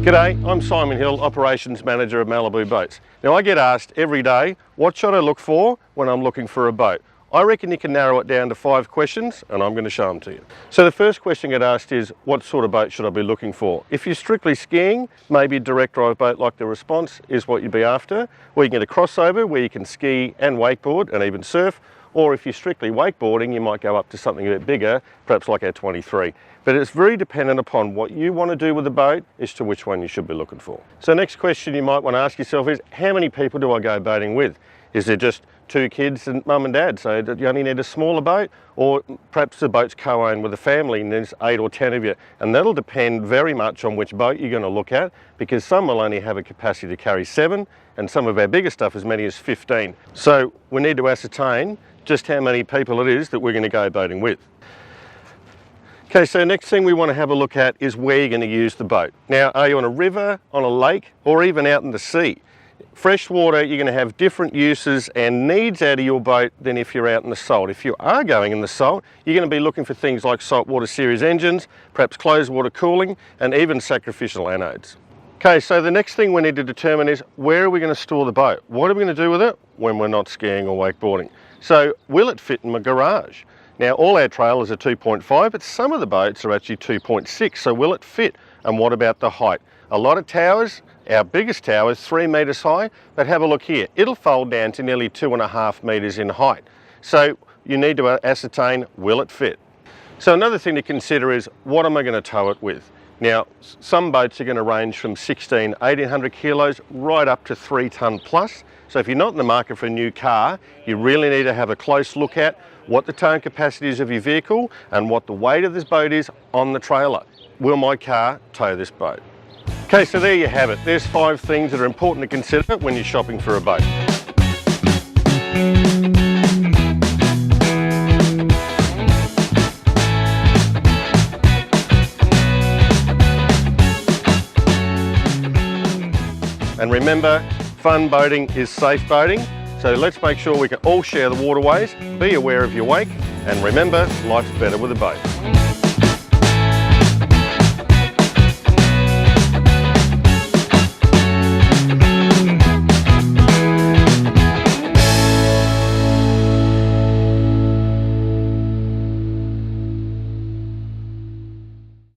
G'day, I'm Simon Hill, Operations Manager of Malibu Boats. Now I get asked every day, what should I look for when I'm looking for a boat? I reckon you can narrow it down to 5 questions and I'm going to show them to you. So the first question I get asked is, what sort of boat should I be looking for? If you're strictly skiing, maybe a direct drive boat like the Response is what you'd be after, where you can get a crossover where you can ski and wakeboard and even surf. Or if you're strictly wakeboarding, you might go up to something a bit bigger, perhaps like our 23. But it's very dependent upon what you want to do with the boat as to which one you should be looking for. So next question you might want to ask yourself is, how many people do I go boating with? Is there just 2 kids and mum and dad, so that you only need a smaller boat? Or perhaps the boat's co-owned with a family and there's 8 or 10 of you. And that'll depend very much on which boat you're going to look at, because some will only have a capacity to carry 7 and some of our bigger stuff as many as 15. So we need to ascertain just how many people it is that we're going to go boating with. Okay, so next thing we want to have a look at is where you're going to use the boat. Now, are you on a river, on a lake, or even out in the sea? Freshwater, you're going to have different uses and needs out of your boat than if you're out in the salt. If you are going in the salt, you're going to be looking for things like saltwater series engines, perhaps closed water cooling, and even sacrificial anodes. Okay, so the next thing we need to determine is, where are we going to store the boat? What are we going to do with it when we're not skiing or wakeboarding? So will it fit in my garage? Now all our trailers are 2.5, but some of the boats are actually 2.6, so will it fit? And what about the height? A lot of towers, our biggest tower is 3 metres high, but have a look here. It'll fold down to nearly 2.5 metres in height. So you need to ascertain, will it fit? So another thing to consider is, what am I going to tow it with? Now, some boats are going to range from 1800 kilos right up to 3 tonne plus. So if you're not in the market for a new car, you really need to have a close look at what the towing capacity is of your vehicle and what the weight of this boat is on the trailer. Will my car tow this boat? Okay, so there you have it. There's 5 things that are important to consider when you're shopping for a boat. And remember, fun boating is safe boating, so let's make sure we can all share the waterways, be aware of your wake, and remember, life's better with a boat.